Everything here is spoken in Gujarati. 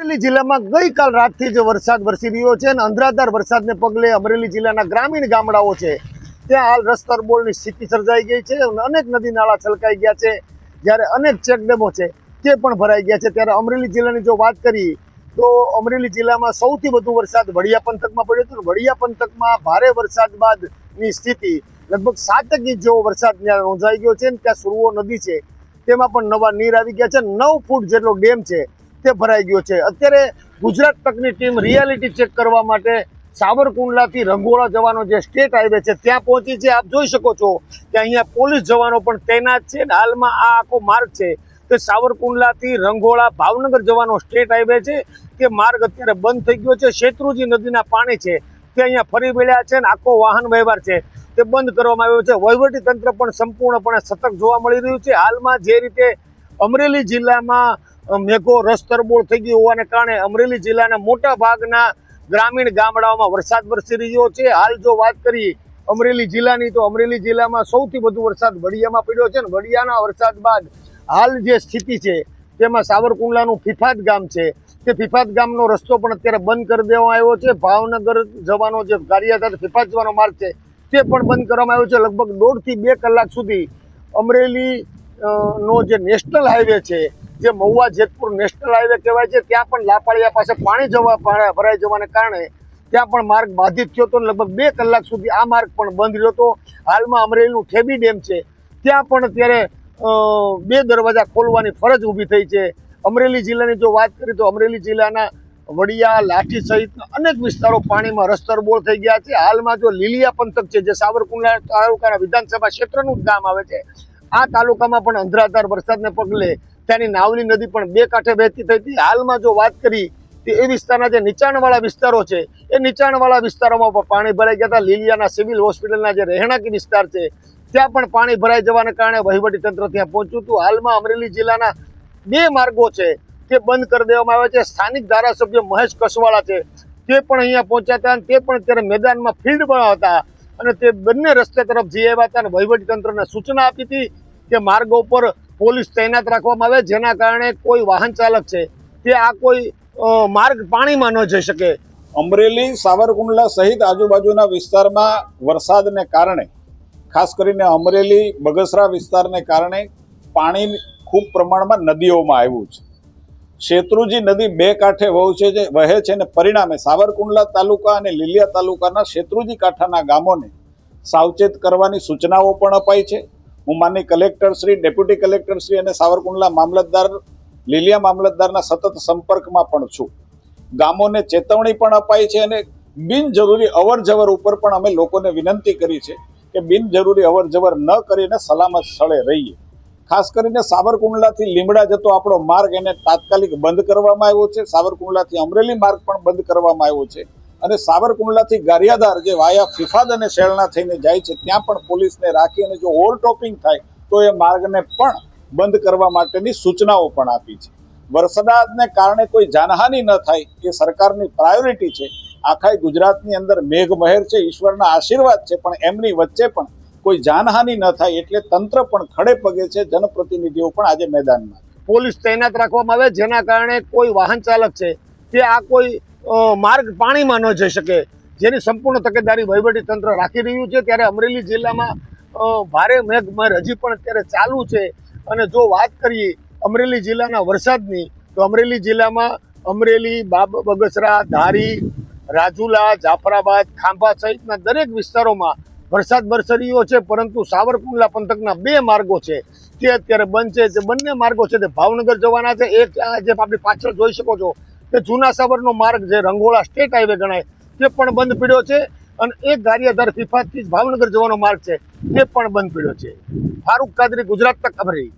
અમરેલી જિલ્લામાં ગઈકાલ રાતથી જ વરસાદ વરસી રહ્યો છે અને અંધરાધાર વરસાદને પગલે અમરેલી જિલ્લાના ગ્રામીણ ગામડાઓ છે ત્યાં હાલ રસ્તરબોળની સ્થિતિ સર્જાઈ ગઈ છે અને અનેક નદી નાળા છલકાઈ ગયા છે, જ્યારે અનેક ચેકડેમો છે તે પણ ભરાઈ ગયા છે। ત્યારે અમરેલી જિલ્લાની જો વાત કરીએ તો અમરેલી જિલ્લામાં સૌથી વધુ વરસાદ વડિયા પંથકમાં પડ્યો હતો। વડિયા પંથકમાં ભારે વરસાદ બાદની સ્થિતિ લગભગ 7 ઇંચ જેવો વરસાદ ત્યાં નોંધાઈ ગયો છે। ત્યાં સુરવો નદી છે તેમાં પણ નવા નીર આવી ગયા છે। 9 ફૂટ જેટલો ડેમ છે તે ભરાઈ ગયો છે। અત્યારે ગુજરાત તકની ટીમ રિયાલિટી ચેક કરવા માટે સાવરકુંડલાથી રંગોળા જવાનો જે સ્ટેટ હાઈવે છે ત્યાં પહોંચી છે। આપ જોઈ શકો છો કે અહીંયા પોલીસ જવાનો પણ તૈનાત છે। હાલમાં આ આખો માર્ગ છે તે સાવરકુંડલાથી રંગોળા ભાવનગર જવાનો સ્ટેટ હાઈવે છે તે માર્ગ અત્યારે બંધ થઈ ગયો છે। શેત્રુંજી નદીના પાણી છે તે અહીંયા ફરી વળ્યા છે અને આખો વાહન વ્યવહાર છે તે બંધ કરવામાં આવ્યો છે। વહીવટી તંત્ર પણ સંપૂર્ણપણે સતર્ક જોવા મળી રહ્યું છે। હાલમાં જે રીતે અમરેલી જિલ્લામાં મેઘો રસ્તરબોળ થઈ ગયો હોવાને કારણે અમરેલી જિલ્લાના મોટા ભાગના ગ્રામીણ ગામડાઓમાં વરસાદ વરસી રહ્યો છે। હાલ જો વાત કરીએ અમરેલી જિલ્લાની તો અમરેલી જિલ્લામાં સૌથી વધુ વરસાદ વડિયામાં પડ્યો છે અને વડિયાના વરસાદ બાદ હાલ જે સ્થિતિ છે તેમાં સાવરકુંડલાનું ફિફાત ગામ છે તે ફિફાત ગામનો રસ્તો પણ અત્યારે બંધ કરી દેવામાં આવ્યો છે। ભાવનગર જવાનો જે ગારિયાધાર ફિફાત જવાનો માર્ગ છે તે પણ બંધ કરવામાં આવ્યો છે। લગભગ 1.5 થી 2 કલાક સુધી અમરેલી નો જે નેશનલ હાઈવે છે જે મહુવા જેતપુર નેશનલ હાઈવે કહેવાય છે ત્યાં પણ લાપાળિયા પાસે પાણી ભરાઈ જવાને કારણે ત્યાં પણ માર્ગ બાધિત થયો હતો। લગભગ 2 કલાક સુધી આ માર્ગ પણ બંધ રહ્યો હતો। હાલમાં અમરેલીનું ઠેબી ડેમ છે ત્યાં પણ અત્યારે 2 દરવાજા ખોલવાની ફરજ ઊભી થઈ છે। અમરેલી જિલ્લાની જો વાત કરીએ તો અમરેલી જિલ્લાના વડિયા લાઠી સહિત અનેક વિસ્તારો પાણીમાં રસ્તરબોળ થઈ ગયા છે। હાલમાં જો લીલિયા પંથક છે જે સાવરકુંડલા તાલુકાના વિધાનસભા ક્ષેત્રનું ગામ આવે છે આ તાલુકામાં પણ અંધરાધાર વરસાદને પગલે ત્યાંની નાવલી નદી પણ 2 કાંઠે વહેતી થઈ હતી। હાલમાં જો વાત કરી તો એ વિસ્તારના જે નીચાણવાળા વિસ્તારો છે એ નીચાણવાળા વિસ્તારોમાં પણ પાણી ભરાઈ ગયા હતા। લીલિયાના સિવિલ હોસ્પિટલના જે રહેણાંકી વિસ્તાર છે ત્યાં પણ પાણી ભરાઈ જવાને કારણે વહીવટી તંત્ર ત્યાં પહોંચ્યું હતું। હાલમાં અમરેલી જિલ્લાના 2 માર્ગો છે તે બંધ કરી દેવામાં આવ્યા છે। સ્થાનિક ધારાસભ્ય મહેશ કસવાળા છે તે પણ અહીંયા પહોંચ્યા હતા અને તે પણ અત્યારે મેદાનમાં ફિલ્ડમાં હતા અને તે બંને રસ્તે તરફ જઈ આવ્યા હતા અને વહીવટી તંત્રને સૂચના આપી હતી કે માર્ગો પર પોલીસ તૈનાત રાખવામાં આવે જેના કારણે કોઈ વાહન ચાલક છે તે આ કોઈ માર્ગ પાણીમાં ન જઈ શકે। અમરેલી સાવરકુંડલા સહિત આજુબાજુના વિસ્તારમાં વરસાદને કારણે ખાસ કરીને અમરેલી બગસરા વિસ્તારને કારણે પાણી ખૂબ પ્રમાણમાં નદીઓમાં આવ્યું છે। શેત્રુંજી નદી 2 કાંઠે વહે છે અને પરિણામે સાવરકુંડલા તાલુકા અને લીલિયા તાલુકાના શેત્રુંજી કાંઠાના ગામોને સાવચેત કરવાની સૂચનાઓ પણ અપાઈ છે। હું માનની કલેક્ટરશ્રી, ડેપ્યુટી કલેક્ટરશ્રી અને સાવરકુંડલા મામલતદાર, લીલિયા મામલતદારના સતત સંપર્કમાં પણ છું। ગામોને ચેતવણી પણ અપાઈ છે અને બિનજરૂરી અવરજવર ઉપર પણ અમે લોકોને વિનંતી કરી છે કે બિનજરૂરી અવરજવર ન કરીને સલામત સ્થળે રહીએ। ખાસ કરીને સાવરકુંડલાથી લીમડા જતો આપણો માર્ગ એને તાત્કાલિક બંધ કરવામાં આવ્યો છે। સાવરકુંડલાથી અમરેલી માર્ગ પણ બંધ કરવામાં આવ્યો છે અને સાવરકુંડલાથી ગારિયાધાર જે વાયા ફિફાદ અને શેલણા થઈને જાય છે ત્યાં પણ પોલીસને રાખી અને જો ઓવરટોપિંગ થાય તો એ માર્ગને પણ બંધ કરવા માટેની સૂચનાઓ પણ આપી છે। વરસાદને કારણે કોઈ જાનહાનિ ન થાય એ સરકારની પ્રાયોરિટી છે। આખા ગુજરાતની અંદર મેઘમહેર છે, ઈશ્વરના આશીર્વાદ છે, પણ એમની વચ્ચે પણ કોઈ જાનહાનિ ન થાય એટલે તંત્ર પણ ખડે પગે છે। જનપ્રતિનિધિઓ પણ આજે મેદાનમાં પોલીસ તૈનાત રાખવામાં આવે જેના કારણે કોઈ વાહન ચાલક છે તે આ કોઈ માર્ગ પાણીમાં ન જઈ શકે જેની સંપૂર્ણ તકેદારી વહીવટી તંત્ર રાખી રહ્યું છે। ત્યારે અમરેલી જિલ્લામાં ભારે મેઘમહેર હજી પણ અત્યારે ચાલુ છે અને જો વાત કરીએ અમરેલી જિલ્લાના વરસાદની તો અમરેલી જિલ્લામાં અમરેલી, બગસરા, ધારી, રાજુલા, જાફરાબાદ, ખાંભા સહિતના દરેક વિસ્તારોમાં વરસાદ વરસી રહ્યો છે, પરંતુ સાવરકુંડલા પંથકના 2 માર્ગો છે તે અત્યારે બંધ છે। જે બંને માર્ગો છે તે ભાવનગર જવાના છે। એક જે આપણી પાછળ જોઈ શકો છો તે જૂના સાવરનો માર્ગ જે રંગોળા સ્ટેટ હાઈવે ગણાય તે પણ બંધ પડ્યો છે અને એક ગારિયાધાર ફિફાતથી ભાવનગર જવાનો માર્ગ છે તે પણ બંધ પડ્યો છે। ફારૂક કાદરી, ગુજરાત તક, અમરેલી।